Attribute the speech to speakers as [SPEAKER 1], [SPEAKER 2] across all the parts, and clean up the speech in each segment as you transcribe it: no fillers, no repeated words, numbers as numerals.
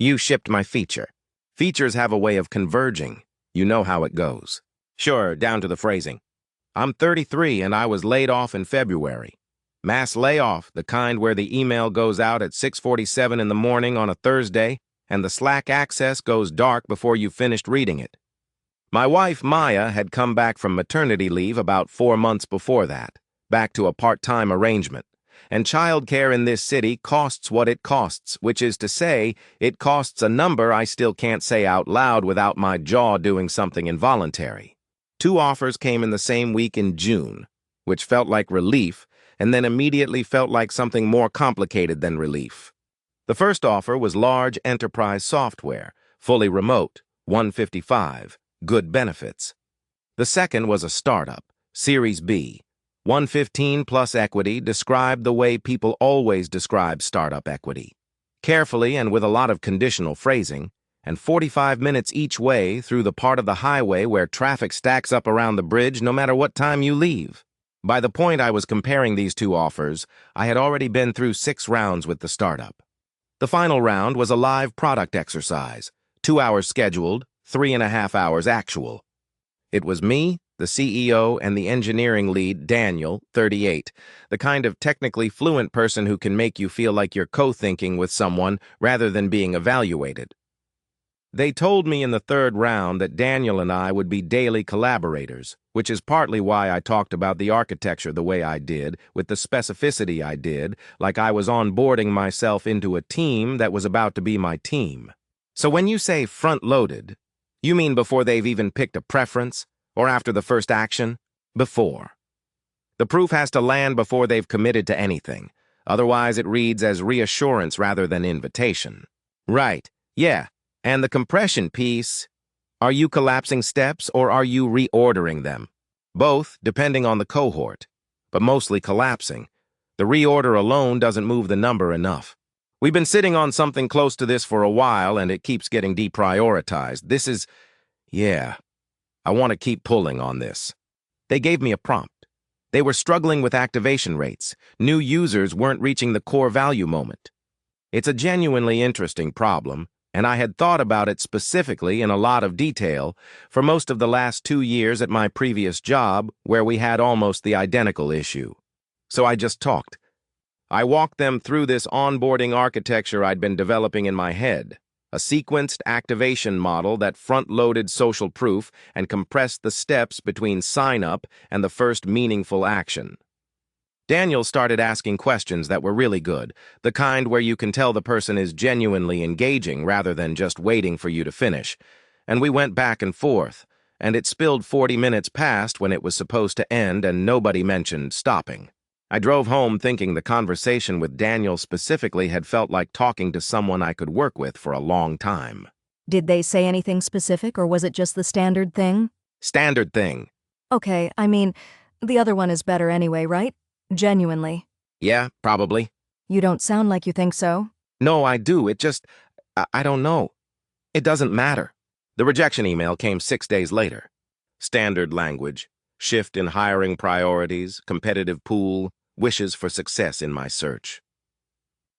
[SPEAKER 1] You shipped my feature. Features have a way of converging. You know how it goes. Sure, down to the phrasing. I'm 33 and I was laid off in February. Mass layoff, the kind where the email goes out at 6:47 in the morning on a Thursday and the Slack access goes dark before you've finished reading it. My wife, Maya, had come back from maternity leave about 4 months before that, back to a part-time arrangement. And childcare in this city costs what it costs, which is to say, it costs a number I still can't say out loud without my jaw doing something involuntary. 2 offers came in the same week in June, which felt like relief, and then immediately felt like something more complicated than relief. The first offer was large enterprise software, fully remote, 155, good benefits. The second was a startup, Series B, 115 plus equity, described the way people always describe startup equity. Carefully and with a lot of conditional phrasing, and 45 minutes each way through the part of the highway where traffic stacks up around the bridge no matter what time you leave. By the point I was comparing these 2 offers, I had already been through 6 rounds with the startup. The final round was a live product exercise, 2 hours scheduled, 3.5 hours actual. It was me, the CEO, and the engineering lead, Daniel, 38, the kind of technically fluent person who can make you feel like you're co-thinking with someone rather than being evaluated. They told me in the 3rd round that Daniel and I would be daily collaborators, which is partly why I talked about the architecture the way I did, with the specificity I did, like I was onboarding myself into a team that was about to be my team. So when you say front-loaded, you mean before they've even picked a preference, or after the first action? Before. The proof has to land before they've committed to anything. Otherwise, it reads as reassurance rather than invitation. Right, yeah. And the compression piece, are you collapsing steps or are you reordering them? Both, depending on the cohort, but mostly collapsing. The reorder alone doesn't move the number enough. We've been sitting on something close to this for a while and it keeps getting deprioritized. Yeah, I want to keep pulling on this. They gave me a prompt. They were struggling with activation rates. New users weren't reaching the core value moment. It's a genuinely interesting problem, and I had thought about it specifically in a lot of detail for most of the last 2 years at my previous job where we had almost the identical issue. So I just talked. I walked them through this onboarding architecture I'd been developing in my head, a sequenced activation model that front-loaded social proof and compressed the steps between sign-up and the first meaningful action. Daniel started asking questions that were really good, the kind where you can tell the person is genuinely engaging rather than just waiting for you to finish. And we went back and forth, and it spilled 40 minutes past when it was supposed to end and nobody mentioned stopping. I drove home thinking the conversation with Daniel specifically had felt like talking to someone I could work with for a long time.
[SPEAKER 2] Did they say anything specific or was it just the standard thing?
[SPEAKER 1] Standard thing.
[SPEAKER 2] Okay, I mean, the other one is better anyway, right? Genuinely.
[SPEAKER 1] Yeah, probably.
[SPEAKER 2] You don't sound like you think so.
[SPEAKER 1] No, I do. I don't know. It doesn't matter. The rejection email came 6 days later. Standard language, shift in hiring priorities, competitive pool, wishes for success in my search.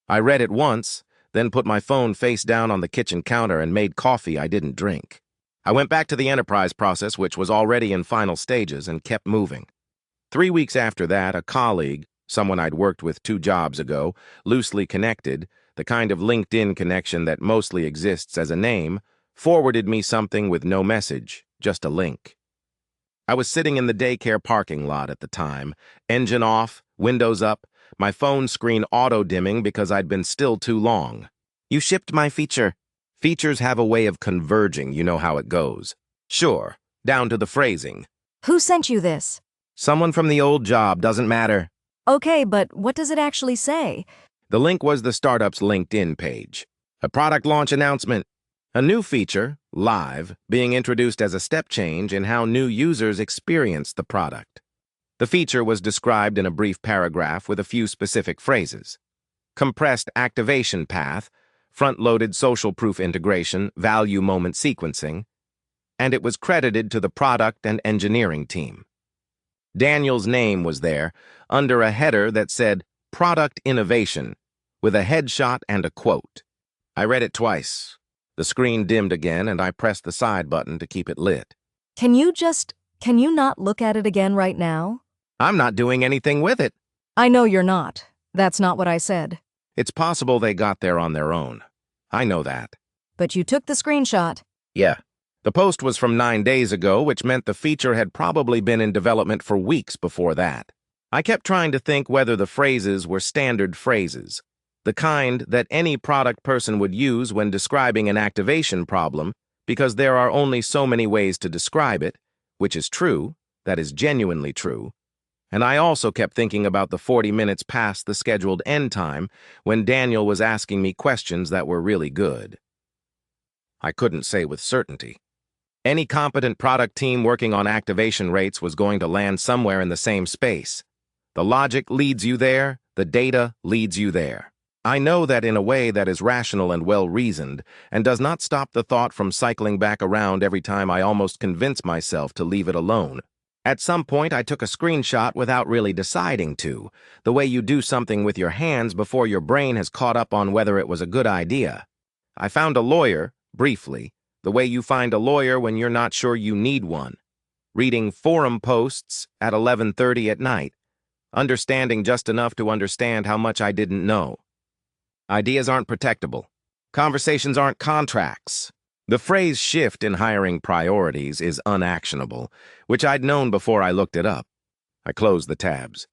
[SPEAKER 1] I read it once, then put my phone face down on the kitchen counter and made coffee I didn't drink. I went back to the enterprise process, which was already in final stages, and kept moving. 3 weeks after that, a colleague, someone I'd worked with 2 jobs ago, loosely connected, the kind of LinkedIn connection that mostly exists as a name, forwarded me something with no message, just a link. I was sitting in the daycare parking lot at the time, engine off, windows up, my phone screen auto-dimming because I'd been still too long. You shipped my feature. Features have a way of converging, you know how it goes. Sure, down to the phrasing.
[SPEAKER 2] Who sent you this?
[SPEAKER 1] Someone from the old job, doesn't matter.
[SPEAKER 2] Okay, but what does it actually say?
[SPEAKER 1] The link was the startup's LinkedIn page. A product launch announcement. A new feature, Live, being introduced as a step change in how new users experience the product. The feature was described in a brief paragraph with a few specific phrases. Compressed activation path, front-loaded social proof integration, value moment sequencing, and it was credited to the product and engineering team. Daniel's name was there, under a header that said, Product Innovation, with a headshot and a quote. I read it twice. The screen dimmed again, and I pressed the side button to keep it lit.
[SPEAKER 2] Can you not look at it again right now?
[SPEAKER 1] I'm not doing anything with it.
[SPEAKER 2] I know you're not. That's not what I said.
[SPEAKER 1] It's possible they got there on their own. I know that.
[SPEAKER 2] But you took the screenshot.
[SPEAKER 1] Yeah. The post was from 9 days ago, which meant the feature had probably been in development for weeks before that. I kept trying to think whether the phrases were standard phrases, the kind that any product person would use when describing an activation problem, because there are only so many ways to describe it, which is true, that is genuinely true. And I also kept thinking about the 40 minutes past the scheduled end time when Daniel was asking me questions that were really good. I couldn't say with certainty. Any competent product team working on activation rates was going to land somewhere in the same space. The logic leads you there, the data leads you there. I know that in a way that is rational and well-reasoned, and does not stop the thought from cycling back around every time I almost convince myself to leave it alone. At some point, I took a screenshot without really deciding to, the way you do something with your hands before your brain has caught up on whether it was a good idea. I found a lawyer, briefly, the way you find a lawyer when you're not sure you need one. Reading forum posts at 11:30 at night, understanding just enough to understand how much I didn't know. Ideas aren't protectable. Conversations aren't contracts. The phrase shift in hiring priorities is unactionable, which I'd known before I looked it up. I closed the tabs.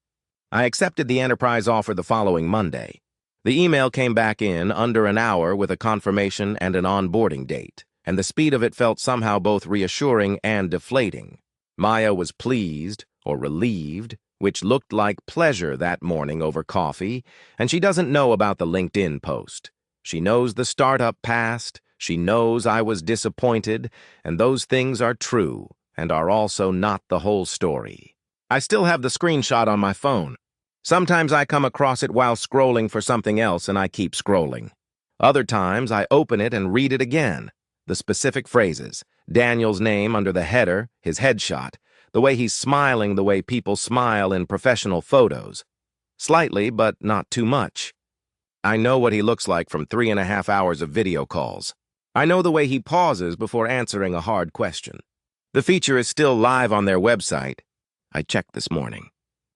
[SPEAKER 1] I accepted the enterprise offer the following Monday. The email came back in under an hour with a confirmation and an onboarding date, and the speed of it felt somehow both reassuring and deflating. Maya was pleased, or relieved, which looked like pleasure that morning over coffee, and she doesn't know about the LinkedIn post. She knows the startup passed, she knows I was disappointed, and those things are true, and are also not the whole story. I still have the screenshot on my phone. Sometimes I come across it while scrolling for something else and I keep scrolling. Other times I open it and read it again. The specific phrases, Daniel's name under the header, his headshot, the way he's smiling the way people smile in professional photos. Slightly, but not too much. I know what he looks like from 3.5 hours of video calls. I know the way he pauses before answering a hard question. The feature is still live on their website. I checked this morning.